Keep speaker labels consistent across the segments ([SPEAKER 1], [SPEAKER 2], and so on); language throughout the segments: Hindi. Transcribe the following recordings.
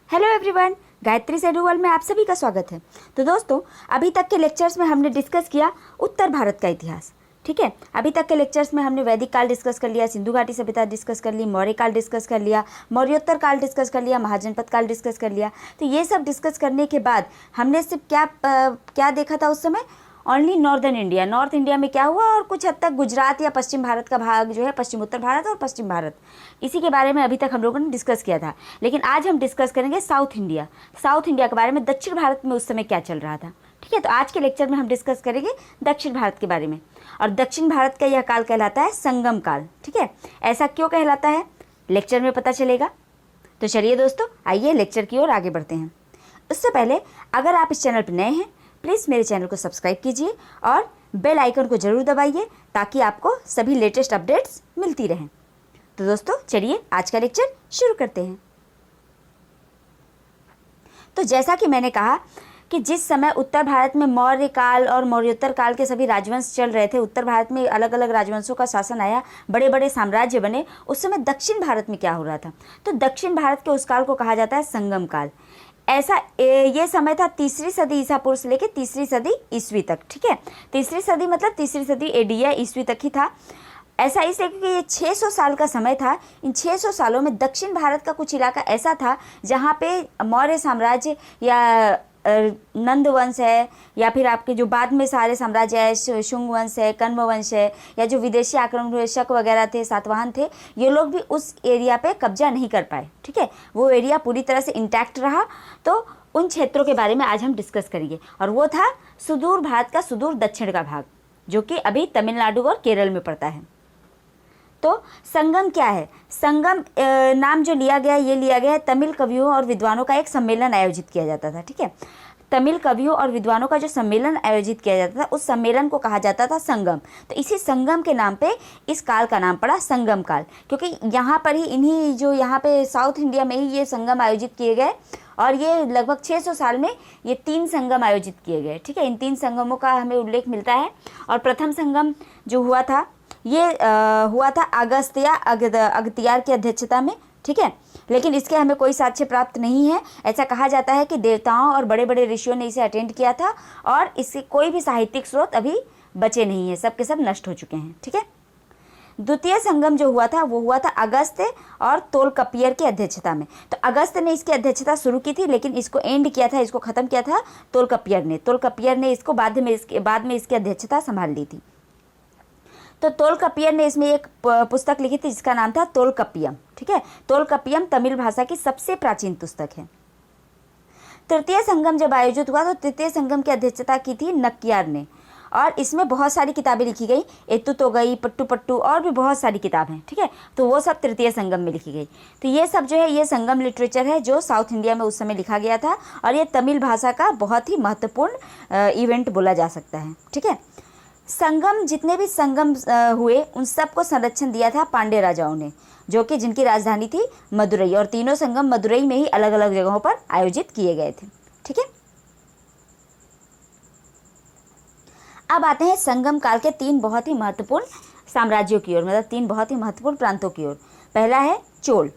[SPEAKER 1] हेलो एवरीवन, गायत्री से वर्ल्ड में आप सभी का स्वागत है। तो दोस्तों, अभी तक के लेक्चर्स में हमने डिस्कस किया उत्तर भारत का इतिहास। ठीक है, अभी तक के लेक्चर्स में हमने वैदिक काल डिस्कस कर लिया, सिंधु घाटी सभ्यता डिस्कस कर ली, मौर्य काल डिस्कस कर लिया, मौर्योत्तर काल डिस्कस कर लिया, महाजनपद काल डिस्कस कर लिया। तो ये सब डिस्कस करने के बाद हमने सिर्फ क्या देखा था उस समय? Only northern India. North India में क्या हुआ और कुछ हद तक गुजरात या पश्चिम भारत का भाग जो है, पश्चिम उत्तर भारत और पश्चिम भारत, इसी के बारे में अभी तक हम लोगों ने डिस्कस किया था। लेकिन आज हम डिस्कस करेंगे साउथ इंडिया। साउथ इंडिया के बारे में, दक्षिण भारत में उस समय क्या चल रहा था। ठीक है, तो आज के लेक्चर में हम डिस्कस करेंगे दक्षिण भारत के बारे में। और दक्षिण भारत का यह काल कहलाता है संगम काल। ठीक है, ऐसा क्यों कहलाता है लेक्चर में पता चलेगा। तो चलिए दोस्तों, आइए लेक्चर की ओर आगे बढ़ते हैं। उससे पहले अगर आप इस चैनल पर नए हैं, प्लीज़ मेरे चैनल को सब्सक्राइब कीजिए और बेल आइकन को ज़रूर दबाइए ताकि आपको सभी लेटेस्ट अपडेट्स मिलती रहें। तो दोस्तों चलिए आज का लेक्चर शुरू करते हैं। तो जैसा कि मैंने कहा कि जिस समय उत्तर भारत में मौर्य काल और मौर्योत्तर काल के सभी राजवंश चल रहे थे, उत्तर भारत में अलग अलग राजवंशों का शासन आया, बड़े बड़े साम्राज्य बने, उस समय दक्षिण भारत में क्या हो रहा था? तो दक्षिण भारत के उस काल को कहा जाता है संगम काल। ऐसा ये समय था 3री सदी ईसा पूर्व से लेकर 3री सदी ईस्वी तक। ठीक है, 3री सदी मतलब 3री सदी एडी या ईस्वी तक ही था। ऐसा इसलिए क्योंकि ये 600 साल का समय था। इन 600 सालों में दक्षिण भारत का कुछ इलाका ऐसा था जहाँ पे मौर्य साम्राज्य या नंद वंश है, या फिर आपके जो बाद में सारे साम्राज्य है, शुंग वंश है, कण्व वंश है, या जो विदेशी आक्रमण हुए शक वगैरह थे, सातवाहन थे, ये लोग भी उस एरिया पे कब्जा नहीं कर पाए। ठीक है, वो एरिया पूरी तरह से इंटैक्ट रहा। तो उन क्षेत्रों के बारे में आज हम डिस्कस करेंगे, और वो था सुदूर भारत का सुदूर दक्षिण का भाग, जो कि अभी तमिलनाडु और केरल में पड़ता है। तो संगम क्या है? संगम नाम जो लिया गया, ये लिया गया है तमिल कवियों और विद्वानों का एक सम्मेलन आयोजित किया जाता था। ठीक है, तमिल कवियों और विद्वानों का जो सम्मेलन आयोजित किया जाता था, उस सम्मेलन को कहा जाता था संगम। तो इसी संगम के नाम पे इस काल का नाम पड़ा संगम काल, क्योंकि यहाँ पर ही इन्हीं जो यहाँ पे साउथ इंडिया में ही ये संगम आयोजित किए गए, और ये लगभग 600 साल में ये 3 संगम आयोजित किए गए। ठीक है, इन 3 संगमों का हमें उल्लेख मिलता है। और प्रथम संगम जो हुआ था, ये हुआ था अगस्त्य अगतियार की अध्यक्षता में। ठीक है, लेकिन इसके हमें कोई साक्ष्य प्राप्त नहीं है। ऐसा कहा जाता है कि देवताओं और बड़े बड़े ऋषियों ने इसे अटेंड किया था, और इसके कोई भी साहित्यिक स्रोत अभी बचे नहीं है, सब के सब नष्ट हो चुके हैं। ठीक है, द्वितीय संगम जो हुआ था वो हुआ था अगस्त्य और तोलकपियर की अध्यक्षता में। तो अगस्त्य ने इसकी अध्यक्षता शुरू की थी, लेकिन इसको एंड किया था, इसको ख़त्म किया था तोलकपियर ने इसको बाद में इसकी अध्यक्षता संभाल ली थी। तो तोलकपियर ने इसमें एक पुस्तक लिखी थी जिसका नाम था तोलकपियम। ठीक है, तोलकपियम तमिल भाषा की सबसे प्राचीन पुस्तक है। तृतीय संगम जब आयोजित हुआ तो तृतीय संगम की अध्यक्षता की थी नक्कियार ने, और इसमें बहुत सारी किताबें लिखी गई, एत्तु तो गई, पट्टू पट्टू, और भी बहुत सारी किताबें। ठीक है, तो वो सब तृतीय संगम में लिखी गई। तो ये सब जो है, ये संगम लिटरेचर है जो साउथ इंडिया में उस समय लिखा गया था, और ये तमिल भाषा का बहुत ही महत्वपूर्ण इवेंट बोला जा सकता है। ठीक है, संगम, जितने भी संगम हुए उन सबको संरक्षण दिया था पांड्य राजाओं ने, जो कि जिनकी राजधानी थी मदुरई, और तीनों संगम मदुरई में ही अलग अलग जगहों पर आयोजित किए गए थे। ठीक है, अब आते हैं संगम काल के 3 बहुत ही महत्वपूर्ण साम्राज्यों की ओर, मतलब 3 बहुत ही महत्वपूर्ण प्रांतों की ओर। पहला है चोल।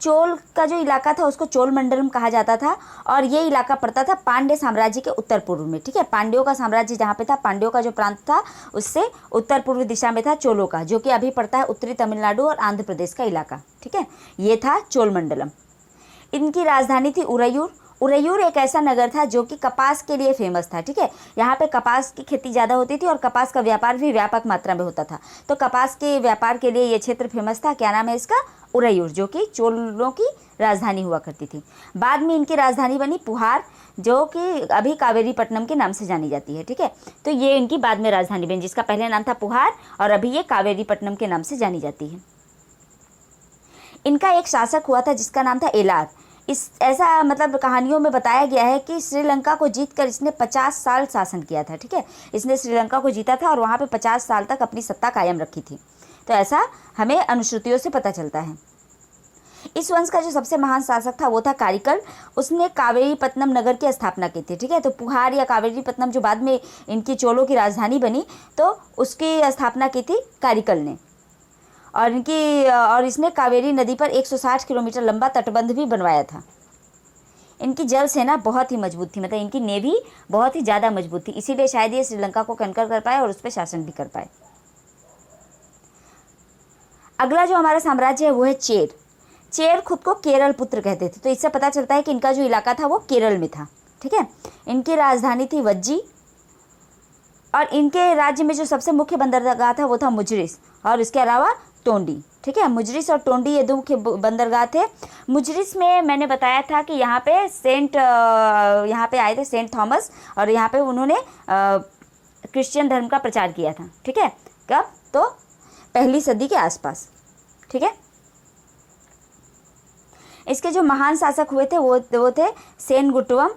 [SPEAKER 1] चोल का जो इलाका था उसको चोल मंडलम कहा जाता था, और ये इलाका पड़ता था पांड्य साम्राज्य के उत्तर पूर्व में। ठीक है, पांड्यों का साम्राज्य जहाँ पे था, पांड्यों का जो प्रांत था उससे उत्तर पूर्व दिशा में था चोलों का, जो कि अभी पड़ता है उत्तरी तमिलनाडु और आंध्र प्रदेश का इलाका। ठीक है, ये था चोल मंडलम। इनकी राजधानी थी उरैयूर। उरैयूर एक ऐसा नगर था जो कि कपास के लिए फेमस था। ठीक है, यहाँ पे कपास की खेती ज़्यादा होती थी और कपास का व्यापार भी व्यापक मात्रा में होता था। तो कपास के व्यापार के लिए ये क्षेत्र फेमस था। क्या नाम है इसका? उरैयूर, जो कि चोलों की राजधानी हुआ करती थी। बाद में इनकी राजधानी बनी पुहार, जो कि अभी कावेरीपट्टनम के नाम से जानी जाती है। ठीक है, तो ये इनकी बाद में राजधानी बनी, जिसका पहले नाम था पुहार और अभी ये कावेरीपट्टनम के नाम से जानी जाती है। इनका एक शासक हुआ था जिसका नाम था एलार। ऐसा मतलब कहानियों में बताया गया है कि श्रीलंका को जीतकर इसने 50 साल शासन किया था। ठीक है, इसने श्रीलंका को जीता था और वहाँ पे 50 साल तक अपनी सत्ता कायम रखी थी। तो ऐसा हमें अनुश्रुतियों से पता चलता है। इस वंश का जो सबसे महान शासक था वो था कारिकल। उसने कावेरीपट्टनम नगर की स्थापना की थी। ठीक है, तो पुहार या कावेरीपट्टनम जो बाद में इनकी चोलों की राजधानी बनी, तो उसकी स्थापना की थी कारिकल ने। और इसने कावेरी नदी पर 160 किलोमीटर लंबा तटबंध भी बनवाया था। इनकी जल सेना बहुत ही मजबूत थी, मतलब इनकी नेवी बहुत ही ज़्यादा मजबूत थी, इसीलिए शायद ये श्रीलंका को कंकर कर पाए और उस पर शासन भी कर पाए। अगला जो हमारा साम्राज्य है वो है चेर। चेर खुद को केरल पुत्र कहते थे, तो इससे पता चलता है कि इनका जो इलाका था वो केरल में था। ठीक है, इनकी राजधानी थी वज्जी और इनके राज्य में जो सबसे मुख्य बंदरगाह था वो था मुजरिस और इसके अलावा टोंडी। ठीक है, मुजरिस और टोंडी ये दो मुख्य बंदरगाह थे। मुजरिस में मैंने बताया था कि यहाँ पे आए थे सेंट थॉमस और यहाँ पे उन्होंने क्रिश्चियन धर्म का प्रचार किया था। ठीक है, कब? तो पहली सदी के आसपास। ठीक है, इसके जो महान शासक हुए थे वो थे सेनगुट्टवम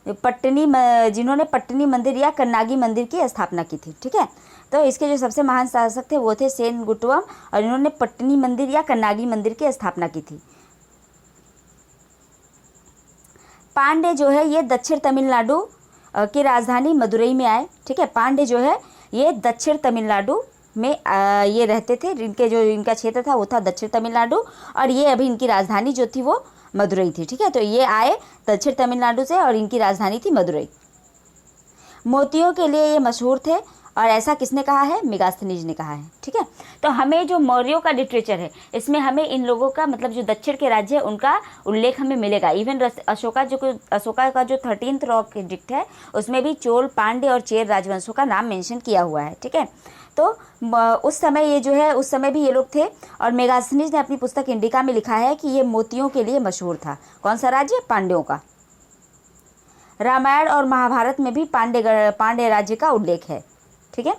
[SPEAKER 1] जिन्होंने पट्टनी मंदिर या कन्नागी मंदिर की स्थापना की थी। ठीक है, तो इसके जो सबसे महान शासक थे वो थे सेनगुट्टवम और इन्होंने पट्टनी मंदिर या कन्नागी मंदिर की स्थापना की थी। पांडे जो है ये दक्षिण तमिलनाडु की राजधानी मदुरई में आए। ठीक है, पांडे जो है ये दक्षिण तमिलनाडु में ये रहते थे, इनका क्षेत्र था वो था दक्षिण तमिलनाडु और ये अभी इनकी राजधानी जो थी वो मदुरई थी। ठीक है, तो ये आए दक्षिण तमिलनाडु से और इनकी राजधानी थी मदुरई। मोतियों के लिए ये मशहूर थे और ऐसा किसने कहा है? मेगास्थनीज ने कहा है। ठीक है, तो हमें जो मौर्यों का लिटरेचर है इसमें हमें इन लोगों का मतलब जो दक्षिण के राज्य है उनका उल्लेख हमें मिलेगा। इवन अशोका का जो 13th रॉक एडिक्ट है उसमें भी चोल, पांडे और चेर राजवंशों का नाम मेंशन किया हुआ है। ठीक है, तो उस समय ये जो है उस समय भी ये लोग थे और मेगास्थनीज ने अपनी पुस्तक इंडिका में लिखा है कि ये मोतियों के लिए मशहूर था। कौन सा राज्य? पांड्यों का। रामायण और महाभारत में भी पांडे राज्य का उल्लेख है। ठीक है,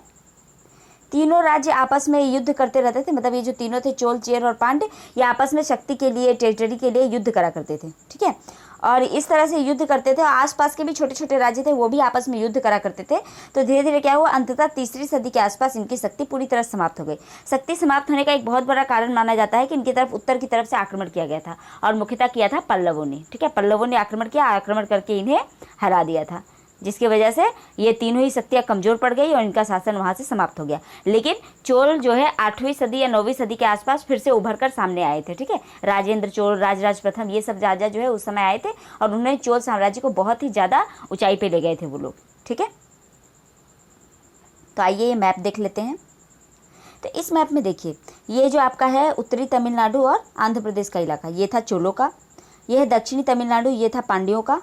[SPEAKER 1] तीनों राज्य आपस में युद्ध करते रहते थे, मतलब ये जो तीनों थे चोल, चेर और पांडे, ये आपस में शक्ति के लिए, टेरिटरी के लिए युद्ध करा करते थे। ठीक है, और इस तरह से युद्ध करते थे। आसपास के भी छोटे छोटे राज्य थे वो भी आपस में युद्ध करा करते थे। तो धीरे धीरे क्या हुआ, अंततः तीसरी सदी के आसपास इनकी शक्ति पूरी तरह समाप्त हो गई। शक्ति समाप्त होने का एक बहुत बड़ा कारण माना जाता है कि इनकी तरफ उत्तर की तरफ से आक्रमण किया गया था और मुख्यतः किया था पल्लवों ने। ठीक है, पल्लवों ने आक्रमण किया, आक्रमण करके इन्हें हरा दिया था, जिसकी वजह से ये तीनों ही शक्तियाँ कमज़ोर पड़ गई और इनका शासन वहाँ से समाप्त हो गया। लेकिन चोल जो है 8वीं सदी या 9वीं सदी के आसपास फिर से उभर कर सामने आए थे। ठीक है, राजेंद्र चोल, राजराज प्रथम, ये सब राजा जो है उस समय आए थे और उन्होंने चोल साम्राज्य को बहुत ही ज़्यादा ऊंचाई पे ले गए थे वो लोग। ठीक है, तो आइए ये मैप देख लेते हैं। तो इस मैप में देखिए, ये जो आपका है उत्तरी तमिलनाडु और आंध्र प्रदेश का इलाका, ये था चोलों का। ये है दक्षिणी तमिलनाडु, ये था पांड्यों का।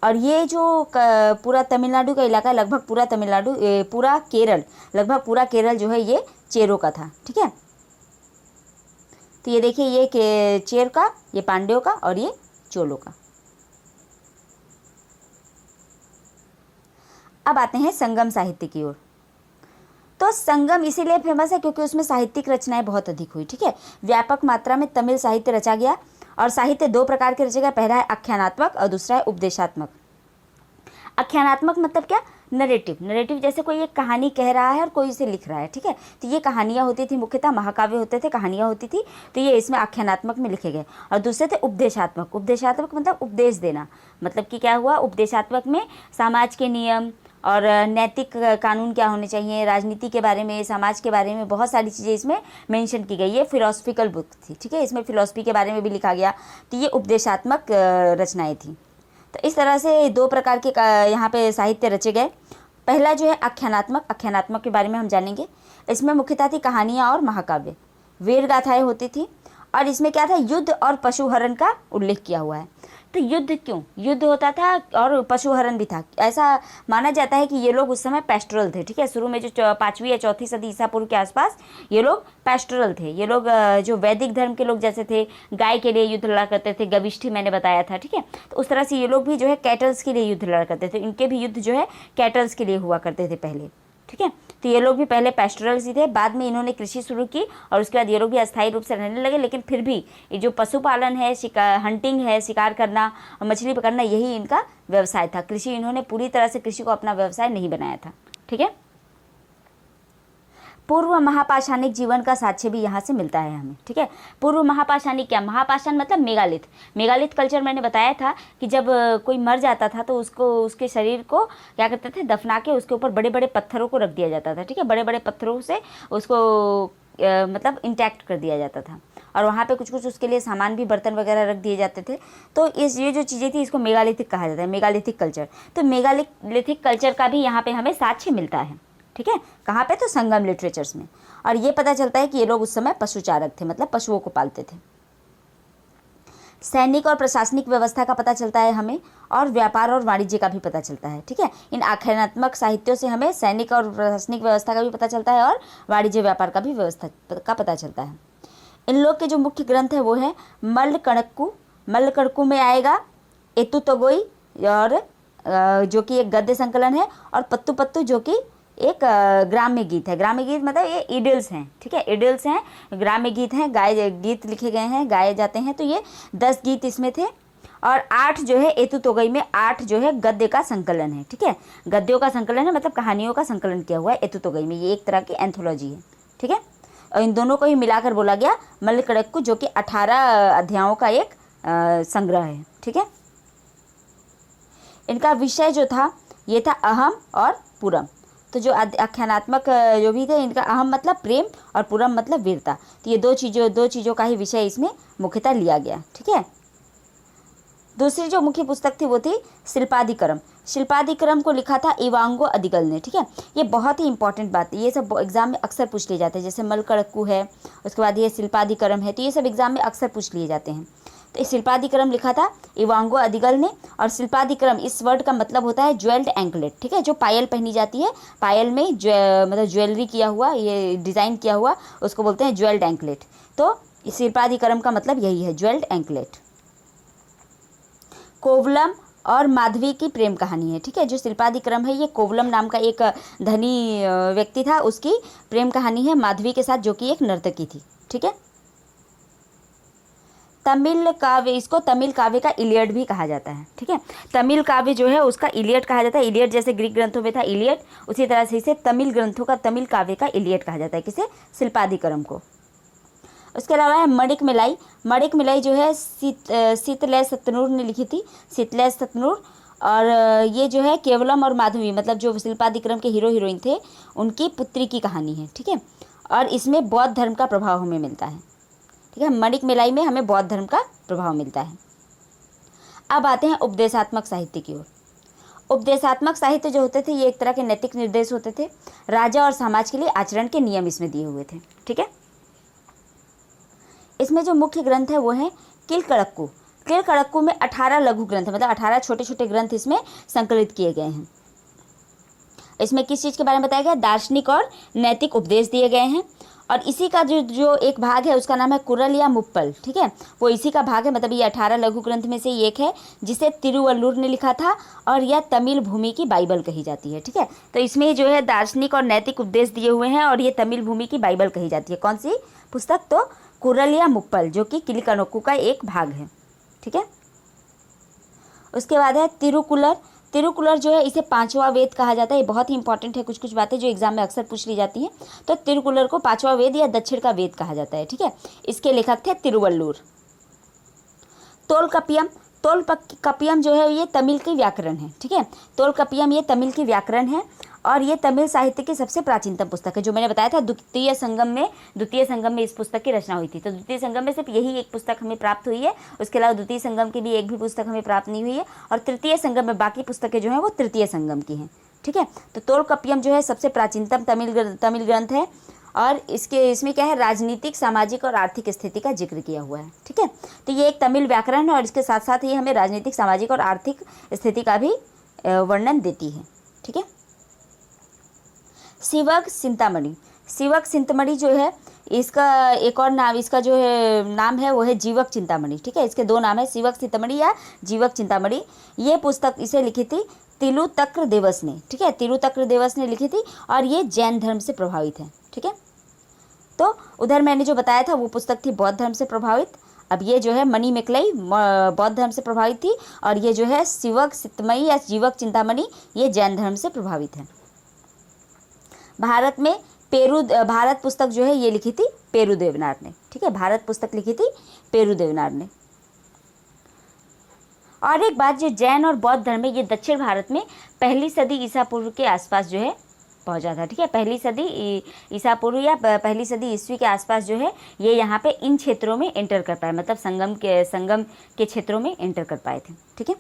[SPEAKER 1] और ये जो पूरा तमिलनाडु का इलाका, लगभग पूरा तमिलनाडु, पूरा केरल, लगभग पूरा केरल जो है ये चेरों का था। ठीक है, तो ये देखिए, ये चेर का, ये पांड्यों का और ये चोलों का। अब आते हैं संगम साहित्य की ओर। तो संगम इसीलिए फेमस है क्योंकि उसमें साहित्यिक रचनाएं बहुत अधिक हुई। ठीक है, व्यापक मात्रा में तमिल साहित्य रचा गया और साहित्य दो प्रकार के रचे गए। पहला है आख्यानात्मक और दूसरा है उपदेशात्मक। आख्यानात्मक मतलब क्या? नरेटिव जैसे कोई एक कहानी कह रहा है और कोई इसे लिख रहा है। ठीक है, तो ये कहानियाँ होती थी, मुख्यतः महाकाव्य होते थे, कहानियाँ होती थी, तो ये इसमें आख्यानात्मक में लिखे गए। और दूसरे थे उपदेशात्मक। उपदेशात्मक मतलब उपदेश देना, मतलब कि क्या हुआ, उपदेशात्मक में समाज के नियम और नैतिक कानून क्या होने चाहिए, राजनीति के बारे में, समाज के बारे में बहुत सारी चीज़ें इसमें मेंशन की गई। ये फिलोसफिकल बुक थी। ठीक है, इसमें फिलोसफी के बारे में भी लिखा गया, तो ये उपदेशात्मक रचनाएं थी। तो इस तरह से दो प्रकार के यहाँ पे साहित्य रचे गए। पहला जो है आख्यानात्मक, आख्यानात्मक के बारे में हम जानेंगे। इसमें मुख्यतः थी कहानियाँ और महाकाव्य, वीर गाथाएँ होती थी और इसमें क्या था, युद्ध और पशुहरण का उल्लेख किया हुआ है। तो युद्ध क्यों? युद्ध होता था और पशुहरण भी था। ऐसा माना जाता है कि ये लोग उस समय पेस्टोरल थे। ठीक है, शुरू में जो 5वीं या 4थी सदी ईसा पूर्व के आसपास ये लोग पेस्टोरल थे। ये लोग जो वैदिक धर्म के लोग जैसे थे, गाय के लिए युद्ध लड़ा करते थे, गविष्ठी मैंने बताया था। ठीक है, तो उस तरह से ये लोग भी जो है कैटल्स के लिए युद्ध लड़ा करते थे। इनके भी युद्ध जो है कैटल्स के लिए हुआ करते थे पहले। ठीक है, तो ये लोग भी पहले पेस्टोरल्स ही थे, बाद में इन्होंने कृषि शुरू की और उसके बाद ये लोग भी अस्थायी रूप से रहने लगे। लेकिन फिर भी ये जो पशुपालन है, हंटिंग है, शिकार करना और मछली पकड़ना, यही इनका व्यवसाय था। कृषि, इन्होंने पूरी तरह से कृषि को अपना व्यवसाय नहीं बनाया था। ठीक है, पूर्व महापाषाणिक जीवन का साक्ष्य भी यहाँ से मिलता है हमें। ठीक है, पूर्व महापाषाणिक क्या? महापाषाण मतलब मेगालिथ। मेगालिथ कल्चर मैंने बताया था कि जब कोई मर जाता था तो उसके शरीर को क्या करते थे, दफना के उसके ऊपर बड़े बड़े पत्थरों को रख दिया जाता था। ठीक है, बड़े बड़े पत्थरों से उसको मतलब इंटैक्ट कर दिया जाता था और वहाँ पे कुछ कुछ उसके लिए सामान भी, बर्तन वगैरह रख दिए जाते थे। तो ये जो चीज़ें थी, इसको मेगालिथिक कहा जाता है, मेगालिथिक कल्चर। तो मेगालिथिक कल्चर का भी यहाँ पे हमें साक्ष्य मिलता है। ठीक है, कहाँ पे? तो संगम लिटरेचर्स में। और ये पता चलता है कि ये लोग उस समय पशुचारक थे, मतलब पशुओं को पालते थे। सैनिक और प्रशासनिक व्यवस्था का पता चलता है हमें, और व्यापार और वाणिज्य का भी पता चलता है। ठीक है, इन आख्यानात्मक साहित्यों से हमें सैनिक और प्रशासनिक व्यवस्था का भी पता चलता है और वाणिज्य व्यापार का भी व्यवस्था का पता चलता है। इन लोग के जो मुख्य ग्रंथ है वो है मल्लकड़क्कू। मल्लकड़क्कू में आएगा एतुतोगई, और जो कि एक गद्य संकलन है, और पत्तू पत्तू जो कि एक ग्राम्य गीत है। ग्राम्य गीत मतलब ये इडल्स हैं। ठीक है, इडल्स हैं, ग्राम्य गीत हैं, गीत लिखे गए हैं, गाए जाते हैं। तो ये 10 गीत इसमें थे, और 8 जो है एतुतोगई में 8 जो है गद्य का संकलन है। ठीक है, गद्यों का संकलन है, मतलब कहानियों का संकलन किया हुआ है एतुतोगई में। ये एक तरह की एंथोलॉजी है। ठीक है, और इन दोनों को ही मिलाकर बोला गया मल्लकड़क्कू, जो कि 18 अध्यायों का एक संग्रह है। ठीक है, इनका विषय जो था ये था अहम और पुरम। तो जो आख्यानात्मक जो भी थे, इनका अहम मतलब प्रेम और पुरम मतलब वीरता। तो ये दो चीज़ों का ही विषय इसमें मुख्यतः लिया गया। ठीक है, दूसरी जो मुख्य पुस्तक थी वो थी शिल्पादिक्रम। शिल्पादिक्रम को लिखा था इवांगो अदिगल ने। ठीक है, ये बहुत ही इंपॉर्टेंट बात है, ये सब एग्जाम में अक्सर पूछ लिए जाते हैं। जैसे मल्लकड़क्कू है, उसके बाद ये शिल्पादिक्रम है, तो ये सब एग्जाम में अक्सर पूछ लिए जाते हैं। तो इस शिल्पादिक्रम लिखा था इवांगो अदिगल ने। और शिल्पादिक्रम, इस वर्ड का मतलब होता है ज्वेल्ड एंकलेट। ठीक है, जो पायल पहनी जाती है, पायल में मतलब ज्वेलरी किया हुआ, ये डिज़ाइन किया हुआ, उसको बोलते हैं ज्वेल्ड एंकलेट। तो इस शिल्पादिक्रम का मतलब यही है, ज्वेल्ड एंकलेट। कोवलम और माधवी की प्रेम कहानी है। ठीक है, जो शिल्पादिक्रम है ये कोवलम नाम का एक धनी व्यक्ति था, उसकी प्रेम कहानी है माधवी के साथ, जो कि एक नर्तकी थी। ठीक है, तमिल काव्य, इसको तमिल काव्य का इलियड भी कहा जाता है। ठीक है, तमिल काव्य जो है उसका इलियड कहा जाता है। इलियड जैसे ग्रीक ग्रंथों में था इलियड, उसी तरह से इसे तमिल ग्रंथों का, तमिल काव्य का इलियड कहा जाता है। किसे? शिल्पादिक्रम को। उसके अलावा है मणिक मिलाई। मणिक मिलाई जो है शीतलय सतनूर ने लिखी थी, शीतलय सतनूर। और ये जो है केवलम और माधवी, मतलब जो शिल्पादिक्रम के हीरो हीरोइन थे, उनकी पुत्री की कहानी है। ठीक है, और इसमें बौद्ध धर्म का प्रभाव हमें मिलता है। ठीक है, मणिक मिलाई में हमें बौद्ध धर्म का प्रभाव मिलता है। अब आते हैं उपदेशात्मक साहित्य की ओर। उपदेशात्मक साहित्य जो होते थे ये एक तरह के नैतिक निर्देश होते थे। राजा और समाज के लिए आचरण के नियम इसमें दिए हुए थे। ठीक है, इसमें जो मुख्य ग्रंथ है वो है किलकड़क्कू। किलकड़क्कू में 18 लघु ग्रंथ, मतलब 18 छोटे छोटे ग्रंथ इसमें संकलित किए गए हैं। इसमें किस चीज़ के बारे में बताया गया? दार्शनिक और नैतिक उपदेश दिए गए हैं। और इसी का जो एक भाग है उसका नाम है कुरल या मुप्पल। ठीक है, वो इसी का भाग है, मतलब ये 18 लघु ग्रंथ में से एक है, जिसे तिरुवल्लुर ने लिखा था, और यह तमिल भूमि की बाइबल कही जाती है। ठीक है, तो इसमें जो है दार्शनिक और नैतिक उपदेश दिए हुए हैं, और ये तमिल भूमि की बाइबल कही जाती है। कौन सी पुस्तक? तो कुरल या मुप्पल, जो कि किलिकड़क्कू का एक भाग है। ठीक है, उसके बाद है तिरुकुलर। तिरुकुलर जो है इसे 5वां वेद कहा जाता है। ये बहुत ही इंपॉर्टेंट है, कुछ कुछ बातें जो एग्जाम में अक्सर पूछ ली जाती हैं। तो तिरुकुलर को 5वां वेद या दक्षिण का वेद कहा जाता है। ठीक है, इसके लेखक थे तिरुवल्लुर। तोलकपियम। तोलकपियम जो है ये तमिल की व्याकरण है। ठीक है, तोलकपियम ये तमिल की व्याकरण है, और ये तमिल साहित्य की सबसे प्राचीनतम पुस्तक है। जो मैंने बताया था द्वितीय संगम में इस पुस्तक की रचना हुई थी। तो द्वितीय संगम में सिर्फ यही एक पुस्तक हमें प्राप्त हुई है, उसके अलावा द्वितीय संगम की भी एक भी पुस्तक हमें प्राप्त नहीं हुई है। और तृतीय संगम में बाकी पुस्तकें जो हैं वो तृतीय संगम की हैं। ठीक है, तो तोलकपियम जो है सबसे प्राचीनतम तमिल ग्रंथ है, और इसमें क्या है? राजनीतिक, सामाजिक और आर्थिक स्थिति का जिक्र किया हुआ है। ठीक है, तो ये एक तमिल व्याकरण है, और इसके साथ साथ ये हमें राजनीतिक, सामाजिक और आर्थिक स्थिति का भी वर्णन देती है। ठीक है, शिवक चिंतामणि। शिवक चिंतामणि जो है इसका एक और नाम, इसका जो है नाम है वो है जीवक चिंतामणि। ठीक है, इसके दो नाम है, शिवक चिंतामणि या जीवक चिंतामणि। ये पुस्तक इसे लिखी थी तिरुतक्र देवस ने। ठीक है, तिरुतक्र देवस ने लिखी थी, और ये जैन धर्म से प्रभावित है। ठीक है, तो उधर मैंने जो बताया था वो पुस्तक थी बौद्ध धर्म से प्रभावित। अब ये जो है मणिमेकलाई बौद्ध धर्म से प्रभावित थी, और ये जो है शिवक चिंतामणि या जीवक चिंतामणि ये जैन धर्म से प्रभावित है। भारत पुस्तक जो है ये लिखी थी पेरू देवनार ने। ठीक है, भारत पुस्तक लिखी थी पेरू देवनार ने। और एक बात, जो जैन और बौद्ध धर्म है ये दक्षिण भारत में 1ली सदी ईसा पूर्व के आसपास जो है पहुंचा था। ठीक है, पहली सदी ईसा पूर्व या पहली सदी ईस्वी के आसपास जो है ये यहाँ पे इन क्षेत्रों में एंटर कर पाए, मतलब संगम के क्षेत्रों में एंटर कर पाए थे। ठीक है,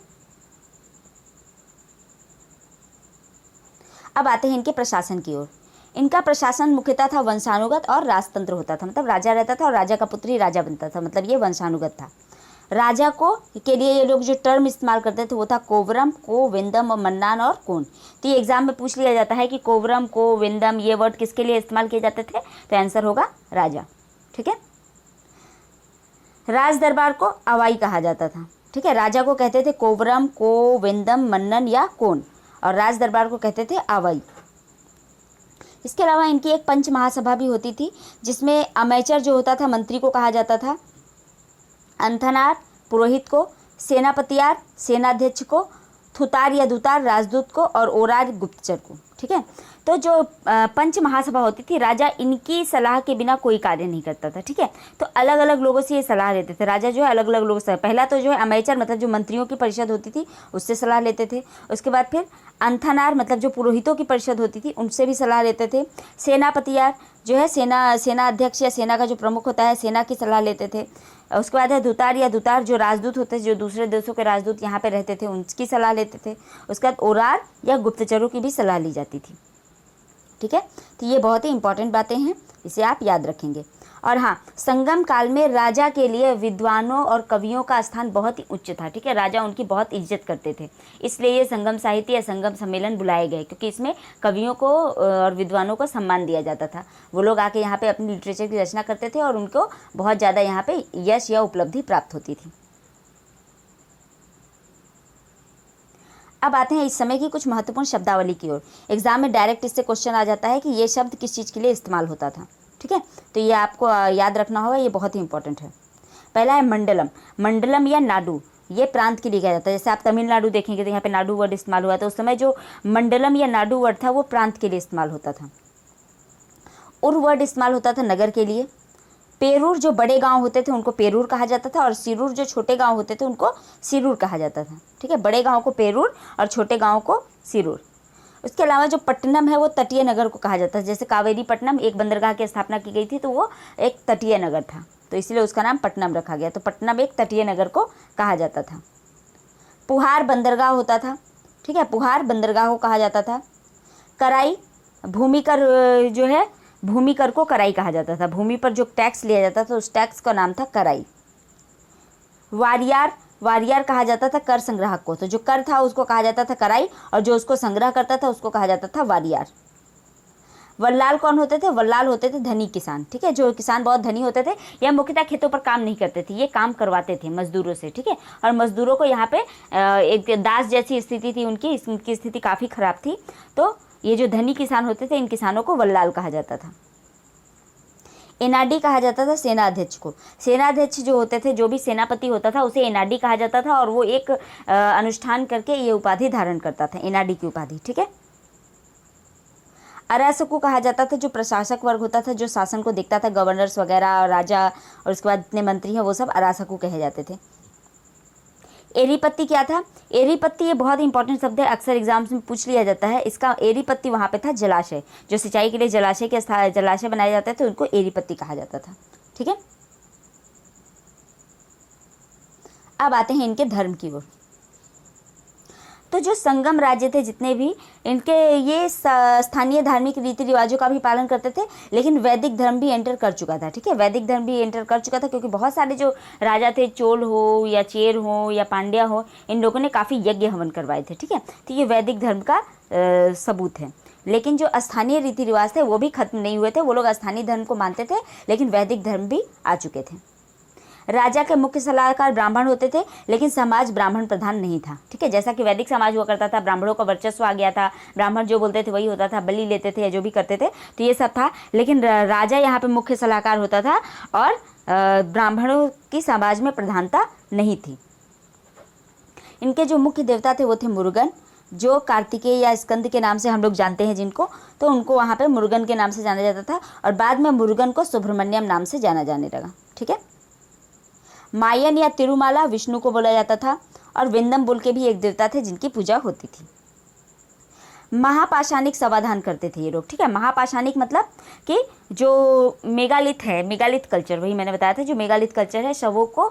[SPEAKER 1] अब आते हैं इनके प्रशासन की ओर। इनका प्रशासन मुख्यतः था वंशानुगत और राजतंत्र होता था, मतलब राजा रहता था और राजा का पुत्र ही राजा बनता था, मतलब ये वंशानुगत था। राजा को के लिए ये लोग जो टर्म इस्तेमाल करते थे वो था कोवरम, कोविंदम और मन्नान और कोन। तो ये एग्जाम में पूछ लिया जाता है कि कोवरम, कोविंदम ये वर्ड किसके लिए इस्तेमाल किए जाते थे, तो आंसर होगा राजा। ठीक है, राज दरबार को अवाई कहा जाता था। ठीक है, राजा को कहते थे कोवरम, कोविंदम, मन्नन या कोन, और राज दरबार को कहते थे अवाई। इसके अलावा इनकी एक पंच महासभा भी होती थी, जिसमें अमेचर जो होता था मंत्री को कहा जाता था, अंथनार पुरोहित को, सेनापतियार सेनाध्यक्ष को, थुतार या दुतार राजदूत को, और ओरार गुप्तचर को। ठीक है, तो जो पंच महासभा होती थी, राजा इनकी सलाह के बिना कोई कार्य नहीं करता था। ठीक है, तो अलग अलग लोगों से ये सलाह लेते थे। राजा जो है अलग अलग लोगों से, पहला तो जो है अमेचर मतलब जो मंत्रियों की परिषद होती थी उससे सलाह लेते थे। उसके बाद फिर अंथनार मतलब जो पुरोहितों की परिषद होती थी उनसे भी सलाह लेते थे। सेनापतियार जो है सेना अध्यक्ष या सेना का जो प्रमुख होता है, सेना की सलाह लेते थे। उसके बाद है दुतार या दुतार जो राजदूत होते थे, जो दूसरे देशों के राजदूत यहाँ पे रहते थे उनकी सलाह लेते थे। उसके बाद ओरार या गुप्तचरों की भी सलाह ली जाती थी। ठीक है, तो ये बहुत ही इंपॉर्टेंट बातें हैं, इसे आप याद रखेंगे। और हाँ, संगम काल में राजा के लिए विद्वानों और कवियों का स्थान बहुत ही उच्च था। ठीक है, राजा उनकी बहुत इज्जत करते थे, इसलिए ये संगम साहित्य या संगम सम्मेलन बुलाए गए, क्योंकि इसमें कवियों को और विद्वानों को सम्मान दिया जाता था। वो लोग आके यहाँ पे अपनी लिटरेचर की रचना करते थे और उनको बहुत ज़्यादा यहाँ पे यश या उपलब्धि प्राप्त होती थी। अब आते हैं इस समय की कुछ महत्वपूर्ण शब्दावली की ओर। एग्जाम में डायरेक्ट इससे क्वेश्चन आ जाता है कि ये शब्द किस चीज़ के लिए इस्तेमाल होता था। ठीक है, तो ये आपको याद रखना होगा, ये बहुत ही इंपॉर्टेंट है। पहला है मंडलम। मंडलम या नाडु, ये प्रांत के लिए कहा जाता है। जैसे आप तमिलनाडु देखेंगे तो यहाँ पे नाडु वर्ड इस्तेमाल हुआ था, उस समय जो मंडलम या नाडु वर्ड था वो प्रांत के लिए इस्तेमाल होता था। उर वर्ड इस्तेमाल होता था नगर के लिए। पेरूर जो बड़े गांव होते थे उनको पेरूर कहा जाता था, और सिरूर जो छोटे गांव होते थे उनको सिरूर कहा जाता था। ठीक है, बड़े गांव को पेरूर और छोटे गांव को सिरूर। उसके अलावा जो पट्टनम है वो तटीय नगर को कहा जाता है। जैसे कावेरी पट्टनम एक बंदरगाह की स्थापना की गई थी, तो वो एक तटीय नगर था, तो इसलिए उसका नाम पट्टनम रखा गया। तो पट्टनम एक तटीय नगर को कहा जाता था। पुहार बंदरगाह होता था। ठीक है, पुहार बंदरगाह को कहा जाता था। कराई भूमिकर जो है, भूमिकर को कराई कहा जाता था। भूमि पर जो टैक्स लिया जाता था उस टैक्स का नाम था कराई। वारियार कहा जाता था कर संग्राहक को, तो जो कर था उसको कहा जाता था कराई, और जो उसको संग्रह करता था उसको कहा जाता था वारियार। वल्लाल कौन होते थे? वल्लाल होते थे धनी किसान। ठीक है, जो किसान बहुत धनी होते थे, यह मुख्यतः खेतों पर काम नहीं करते थे, ये काम करवाते थे मजदूरों से। ठीक है, और मजदूरों को यहाँ पे एक दास जैसी स्थिति थी उनकी स्थिति काफ़ी ख़राब थी। तो ये जो धनी किसान होते थे इन किसानों को वल्लाल कहा जाता था। एनाडी कहा जाता था सेनाध्यक्ष को। सेनाध्यक्ष जो होते थे, जो भी सेनापति होता था उसे एनाडी कहा जाता था, और वो एक अनुष्ठान करके ये उपाधि धारण करता था, एनाडी की उपाधि। ठीक है, अरासकु कहा जाता था जो प्रशासक वर्ग होता था, जो शासन को देखता था, गवर्नर्स वगैरह, राजा और उसके बाद जितने मंत्री हैं वो सब अरासकु कहे जाते थे। एरीपत्ती क्या था? एरीपत्ती ये बहुत इंपॉर्टेंट शब्द है, अक्सर एग्जाम्स में पूछ लिया जाता है इसका। एरीपत्ती वहाँ पे था जलाशय, जो सिंचाई के लिए जलाशय बनाए जाते थे उनको एरीपत्ती कहा जाता था। ठीक है, अब आते हैं इनके धर्म की ओर। तो जो संगम राज्य थे जितने भी, इनके ये स्थानीय धार्मिक रीति रिवाजों का भी पालन करते थे, लेकिन वैदिक धर्म भी एंटर कर चुका था। ठीक है, वैदिक धर्म भी एंटर कर चुका था, क्योंकि बहुत सारे जो राजा थे, चोल हो या चेर हो या पांड्या हो, इन लोगों ने काफ़ी यज्ञ हवन करवाए थे। ठीक है, तो ये वैदिक धर्म का सबूत है। लेकिन जो स्थानीय रीति रिवाज थे वो भी खत्म नहीं हुए थे, वो लोग स्थानीय धर्म को मानते थे, लेकिन वैदिक धर्म भी आ चुके थे। राजा के मुख्य सलाहकार ब्राह्मण होते थे, लेकिन समाज ब्राह्मण प्रधान नहीं था। ठीक है, जैसा कि वैदिक समाज हुआ करता था, ब्राह्मणों का वर्चस्व आ गया था, ब्राह्मण जो बोलते थे वही होता था, बलि लेते थे या जो भी करते थे, तो ये सब था। लेकिन राजा यहाँ पे मुख्य सलाहकार होता था, और ब्राह्मणों की समाज में प्रधानता नहीं थी। इनके जो मुख्य देवता थे वो थे मुरुगन, जो कार्तिकेय या स्कंद के नाम से हम लोग जानते हैं जिनको, तो उनको वहाँ पे मुरुगन के नाम से जाना जाता था, और बाद में मुरुगन को सुब्रमण्यम नाम से जाना जाने लगा। ठीक है, मायन या तिरुमाला विष्णु को बोला जाता था, और विंदम बुल के भी एक देवता थे जिनकी पूजा होती थी। महापाषाणिक समाधान करते थे ये लोग, ठीक है। महापाषाणिक मतलब कि जो मेगालिथ है, मेगालिथ कल्चर, वही मैंने बताया था, जो मेगालिथ कल्चर है, शवों को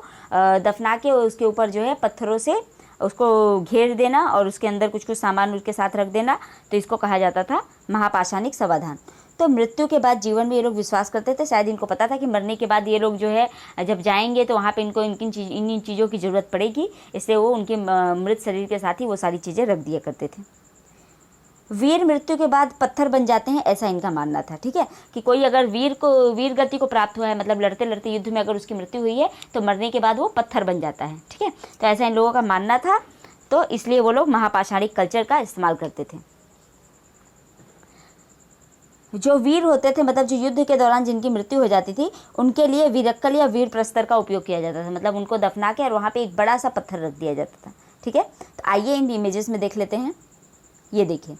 [SPEAKER 1] दफना के उसके ऊपर जो है पत्थरों से उसको घेर देना और उसके अंदर कुछ कुछ सामान उसके साथ रख देना, तो इसको कहा जाता था महापाषाणिक समाधान। तो मृत्यु के बाद जीवन में ये लोग विश्वास करते थे, शायद इनको पता था कि मरने के बाद ये लोग जो है जब जाएंगे तो वहाँ पे इनको इन चीज़ों की ज़रूरत पड़ेगी, इसलिए वो उनके मृत शरीर के साथ ही वो सारी चीज़ें रख दिया करते थे। वीर मृत्यु के बाद पत्थर बन जाते हैं, ऐसा इनका मानना था, ठीक है, कि कोई अगर वीर गति को प्राप्त हुआ है, मतलब लड़ते लड़ते युद्ध में अगर उसकी मृत्यु हुई है तो मरने के बाद वो पत्थर बन जाता है, ठीक है। तो ऐसा इन लोगों का मानना था, तो इसलिए वो लोग महापाषाणिक कल्चर का इस्तेमाल करते थे। जो वीर होते थे, मतलब जो युद्ध के दौरान जिनकी मृत्यु हो जाती थी, उनके लिए वीरक्कल या वीर प्रस्तर का उपयोग किया जाता था, मतलब उनको दफना के और वहाँ पे एक बड़ा सा पत्थर रख दिया जाता था, ठीक है। तो आइए इन इमेजेस में देख लेते हैं। ये देखिए,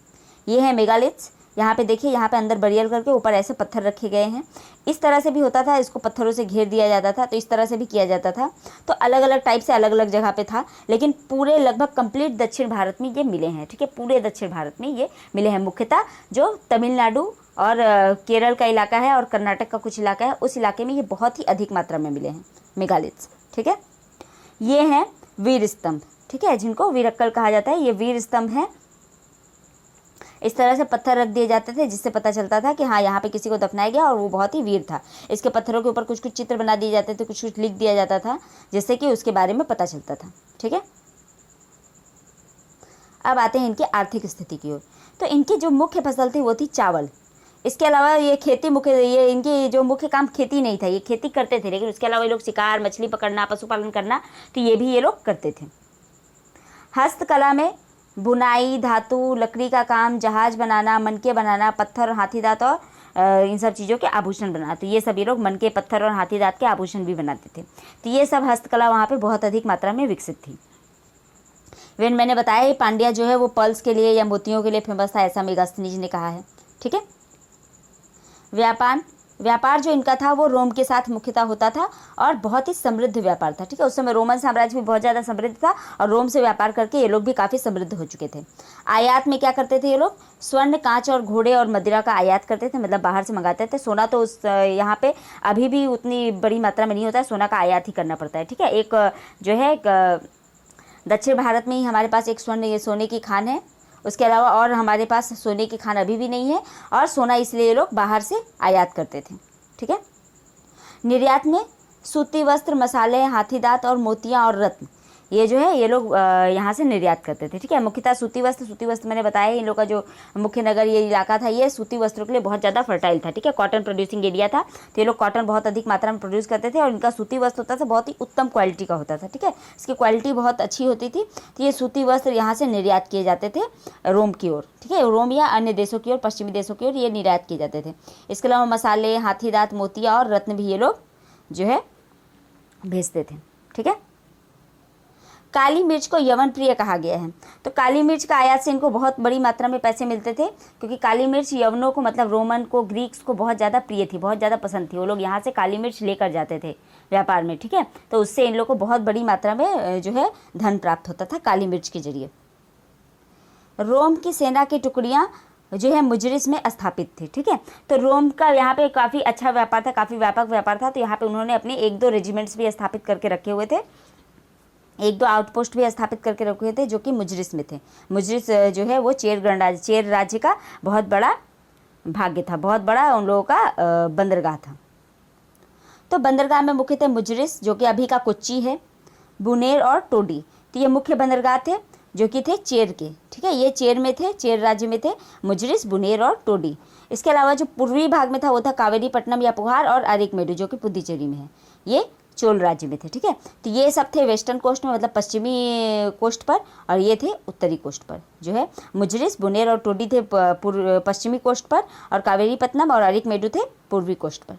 [SPEAKER 1] ये है मेगालिथ्स, यहाँ पे देखिए, यहाँ पे अंदर बरियल करके ऊपर ऐसे पत्थर रखे गए हैं। इस तरह से भी होता था, इसको पत्थरों से घेर दिया जाता था, तो इस तरह से भी किया जाता था। तो अलग अलग टाइप से अलग अलग जगह पे था, लेकिन पूरे लगभग कंप्लीट दक्षिण भारत में ये मिले हैं, ठीक है। पूरे दक्षिण भारत में ये मिले हैं, मुख्यतः जो तमिलनाडु और केरल का इलाका है और कर्नाटक का कुछ इलाका है, उस इलाके में ये बहुत ही अधिक मात्रा में मिले हैं मेगालिथ्स, ठीक है। ये हैं वीर स्तंभ, ठीक है, जिनको वीरक्कल कहा जाता है। ये वीर स्तंभ है, इस तरह से पत्थर रख दिए जाते थे जिससे पता चलता था कि हाँ यहाँ पे किसी को दफनाया गया और वो बहुत ही वीर था। इसके पत्थरों के ऊपर कुछ कुछ चित्र बना दिए जाते थे, कुछ कुछ लिख दिया जाता था, जिससे कि उसके बारे में पता चलता था, ठीक है। अब आते हैं इनकी आर्थिक स्थिति की ओर। तो इनकी जो मुख्य फसल थी वो थी चावल। इसके अलावा ये खेती ये इनकी जो मुख्य काम खेती नहीं था, ये खेती करते थे, लेकिन उसके अलावा ये लोग शिकार, मछली पकड़ना, पशुपालन करना, तो ये भी ये लोग करते थे। हस्तकला में बुनाई, धातु, लकड़ी का काम, जहाज बनाना, मनके बनाना, पत्थर, हाथी दांत और इन सब चीज़ों के आभूषण बनाना, तो ये सभी लोग मनके, पत्थर और हाथी दांत के आभूषण भी बनाते थे। तो ये सब हस्तकला वहाँ पे बहुत अधिक मात्रा में विकसित थी। इवन मैंने बताया पांड्या जो है वो पर्ल्स के लिए या मोतियों के लिए फेमस था, ऐसा मेगास्थनीज ने कहा है, ठीक है। व्यापार जो इनका था वो रोम के साथ मुख्यतः होता था और बहुत ही समृद्ध व्यापार था, ठीक है। उस समय रोमन साम्राज्य भी बहुत ज़्यादा समृद्ध था और रोम से व्यापार करके ये लोग भी काफ़ी समृद्ध हो चुके थे। आयात में क्या करते थे ये लोग? स्वर्ण, कांच और घोड़े और मदिरा का आयात करते थे, मतलब बाहर से मंगाते थे। सोना तो उस यहाँ पे अभी भी उतनी बड़ी मात्रा में नहीं होता है, सोना का आयात ही करना पड़ता है, ठीक है। एक जो है दक्षिण भारत में ही हमारे पास एक सोने की खान है, उसके अलावा और हमारे पास सोने की खान अभी भी नहीं है, और सोना इसलिए ये लोग बाहर से आयात करते थे, ठीक है। निर्यात में सूती वस्त्र, मसाले, हाथी दांत और मोतियां और रत्न, ये जो है ये लोग यहाँ से निर्यात करते थे, ठीक है। मुख्यतः सूती वस्त्र मैंने बताया, इन लोग का जो मुख्य नगर ये इलाका था ये सूती वस्त्रों के लिए बहुत ज़्यादा फर्टाइल था, ठीक है। कॉटन प्रोड्यूसिंग एरिया था, तो ये लोग कॉटन बहुत अधिक मात्रा में प्रोड्यूस करते थे और इनका सूती वस्त्र होता था बहुत ही उत्तम क्वालिटी का होता था, ठीक है। इसकी क्वालिटी बहुत अच्छी होती थी, तो ये सूती वस्त्र यहाँ से निर्यात किए जाते थे रोम की ओर, ठीक है। रोम या अन्य देशों की ओर, पश्चिमी देशों की ओर ये निर्यात किए जाते थे। इसके अलावा मसाले, हाथी दांत, मोतिया और रत्न भी ये लोग जो है भेजते थे, ठीक है। काली मिर्च को यवन प्रिय कहा गया है, तो काली मिर्च का आयात से इनको बहुत बड़ी मात्रा में पैसे मिलते थे, क्योंकि काली मिर्च यवनों को, मतलब रोमन को, ग्रीक्स को बहुत ज़्यादा प्रिय थी, बहुत ज़्यादा पसंद थी। वो लोग यहाँ से काली मिर्च लेकर जाते थे व्यापार में, ठीक है। तो उससे इन लोग को बहुत बड़ी मात्रा में जो है धन प्राप्त होता था काली मिर्च के जरिए। रोम की सेना की टुकड़ियाँ जो है मुजरिस में स्थापित थी, ठीक है। तो रोम का यहाँ पे काफ़ी अच्छा व्यापार था, काफ़ी व्यापक व्यापार था, तो यहाँ पे उन्होंने अपने 1-2 रेजिमेंट्स भी स्थापित करके रखे हुए थे, 1-2 आउटपोस्ट भी स्थापित करके रखे हुए थे जो कि मुजरिस में थे। मुजरिस जो है वो चेर राज्य का बहुत बड़ा भाग्य था, बहुत बड़ा उन लोगों का बंदरगाह था। तो बंदरगाह में मुख्यतः मुजरिस, जो कि अभी का कोच्चि है, बुनेर और टोडी, तो ये मुख्य बंदरगाह थे जो कि थे चेर के, ठीक है। ये चेर में थे, चेर राज्य में थे मुजरिस, बुनेर और टोडी। इसके अलावा जो पूर्वी भाग में था वो था कावेरीपट्टनम या पुहार और अरिकमेडु, जो कि पुदुचेरी में है, ये चोल राज्य में थे, ठीक है। तो ये सब थे वेस्टर्न कोस्ट में, मतलब पश्चिमी कोस्ट पर, और ये थे उत्तरी कोस्ट पर, जो है मुजरिस, बुनेर और टोडी थे पश्चिमी कोस्ट पर, और कावेरीपट्टनम और अरिकमेडु थे पूर्वी कोस्ट पर।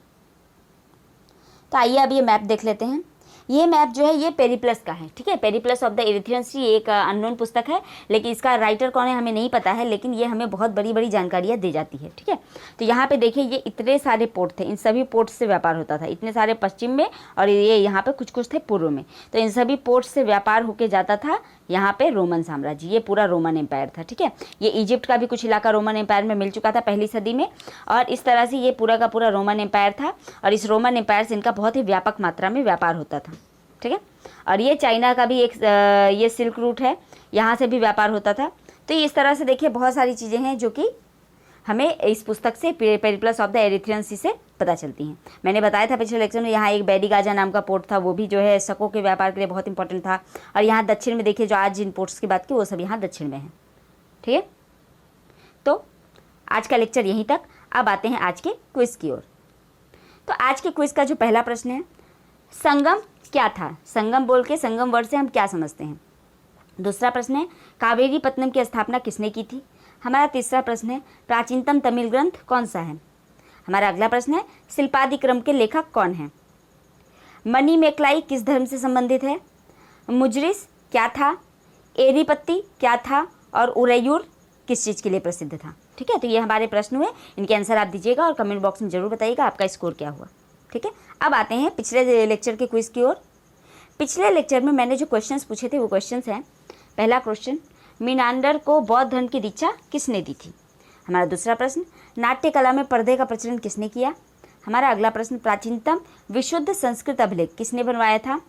[SPEAKER 1] तो आइए अब ये मैप देख लेते हैं। ये मैप जो है ये पेरिप्लस का है, ठीक है। पेरिप्लस ऑफ द इरिथ्रियन सी एक अननोन पुस्तक है, लेकिन इसका राइटर कौन है हमें नहीं पता है, लेकिन ये हमें बहुत बड़ी बड़ी जानकारियाँ दे जाती है, ठीक है। तो यहाँ पे देखिए ये इतने सारे पोर्ट थे, इन सभी पोर्ट से व्यापार होता था, इतने सारे पश्चिम में, और ये यहाँ पे कुछ कुछ थे पूर्व में। तो इन सभी पोर्ट से व्यापार होके जाता था यहाँ पे रोमन साम्राज्य, ये पूरा रोमन एम्पायर था। ठीक है, ये इजिप्ट का भी कुछ इलाका रोमन एम्पायर में मिल चुका था पहली सदी में, और इस तरह से ये पूरा का पूरा रोमन एम्पायर था, और इस रोमन एम्पायर से इनका बहुत ही व्यापक मात्रा में व्यापार होता था। ठीक है, और ये चाइना का भी एक ये सिल्क रूट है, यहाँ से भी व्यापार होता था। तो इस तरह से देखिए बहुत सारी चीज़ें हैं जो कि हमें इस पुस्तक से पेरिप्लस ऑफ द एरिथ्रियन सी से पता चलती हैं। मैंने बताया था पिछले लेक्चर में, यहाँ एक बैडीगाजा नाम का पोर्ट था, वो भी जो है शकों के व्यापार के लिए बहुत इंपॉर्टेंट था। और यहाँ दक्षिण में देखिए जो आज जिन पोर्ट्स की बात की वो सब यहाँ दक्षिण में है। ठीक है, तो आज का लेक्चर यहीं तक। अब आते हैं आज के क्विज़ की ओर। तो आज के क्विज़ का जो पहला प्रश्न है, संगम क्या था? संगम बोल के, संगम वर्ड से हम क्या समझते हैं? दूसरा प्रश्न है, कावेरी पत्तनम की स्थापना किसने की थी? हमारा तीसरा प्रश्न है, प्राचीनतम तमिल ग्रंथ कौन सा है? हमारा अगला प्रश्न है, शिल्पादिक्रम के लेखक कौन हैं? मणिमेकलाई किस धर्म से संबंधित है? मुजरिस क्या था? एरीपत्ती क्या था? और उरैयूर किस चीज़ के लिए प्रसिद्ध था? ठीक है, तो ये हमारे प्रश्न हुए, इनके आंसर आप दीजिएगा और कमेंट बॉक्स में जरूर बताइएगा आपका स्कोर क्या हुआ। ठीक है, अब आते हैं पिछले लेक्चर के क्विज़ की ओर। पिछले लेक्चर में मैंने जो क्वेश्चंस पूछे थे वो क्वेश्चंस हैं, पहला क्वेश्चन, मीनांडर को बौद्ध धर्म की दीक्षा किसने दी थी? हमारा दूसरा प्रश्न, नाट्य कला में पर्दे का प्रचलन किसने किया? हमारा अगला प्रश्न, प्राचीनतम विशुद्ध संस्कृत अभिलेख किसने बनवाया था?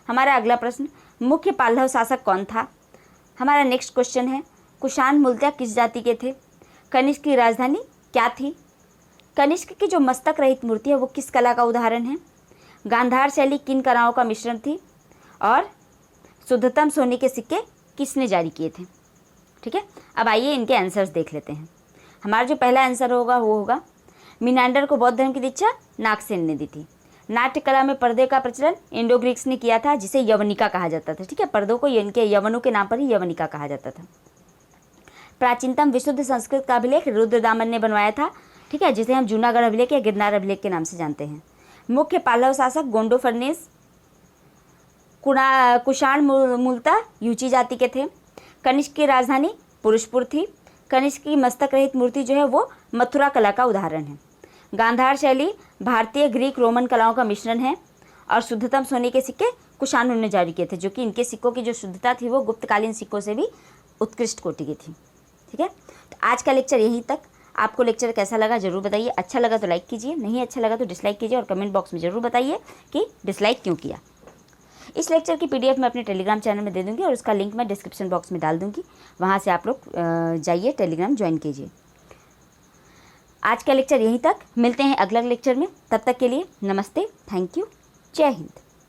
[SPEAKER 1] हमारा अगला प्रश्न, मुख्य पाल्लव शासक कौन था? हमारा नेक्स्ट क्वेश्चन है, कुषाण मूलतः किस जाति के थे? कनिष्क की राजधानी क्या थी? कनिष्क की जो मस्तक रहित मूर्ति है वो किस कला का उदाहरण है? गांधार शैली किन कलाओं का मिश्रण थी? और शुद्धतम सोने के सिक्के किसने जारी किए थे? ठीक है, अब आइए इनके आंसर्स देख लेते हैं। हमारा जो पहला आंसर होगा वो होगा, मीनांडर को बौद्ध धर्म की दीक्षा नागसेन ने दी थी। नाट्य कला में पर्दे का प्रचलन इंडो ग्रीक्स ने किया था, जिसे यवनिका कहा जाता था। ठीक है, पर्दों को इनके यवनों के नाम पर ही यवनिका कहा जाता था। प्राचीनतम विशुद्ध संस्कृत का अभिलेख रुद्रदामन ने बनवाया था। ठीक है, जिसे हम जूनागढ़ अभिलेख या गिरनार अभिलेख के नाम से जानते हैं। मुख्य पाल्लव शासक गोंडो फर्नेस कुषाण मूलतः यूची जाति के थे। कनिष्क की राजधानी पुरुषपुर थी। कनिष्क की मस्तक रहित मूर्ति जो है वो मथुरा कला का उदाहरण है। गांधार शैली भारतीय ग्रीक रोमन कलाओं का मिश्रण है। और शुद्धतम सोने के सिक्के कुषाणों ने जारी किए थे, जो कि इनके सिक्कों की जो शुद्धता थी वो गुप्तकालीन सिक्कों से भी उत्कृष्ट कोटि की थी। ठीक है, तो आज का लेक्चर यहीं तक। आपको लेक्चर कैसा लगा जरूर बताइए। अच्छा लगा तो लाइक कीजिए, नहीं अच्छा लगा तो डिसलाइक कीजिए, और कमेंट बॉक्स में ज़रूर बताइए कि डिसलाइक क्यों किया। इस लेक्चर की पीडीएफ मैं अपने टेलीग्राम चैनल में दे दूंगी, और उसका लिंक मैं डिस्क्रिप्शन बॉक्स में डाल दूंगी। वहाँ से आप लोग जाइए, टेलीग्राम ज्वाइन कीजिए। आज का लेक्चर यहीं तक, मिलते हैं अगला लेक्चर में। तब तक के लिए नमस्ते, थैंक यू, जय हिंद।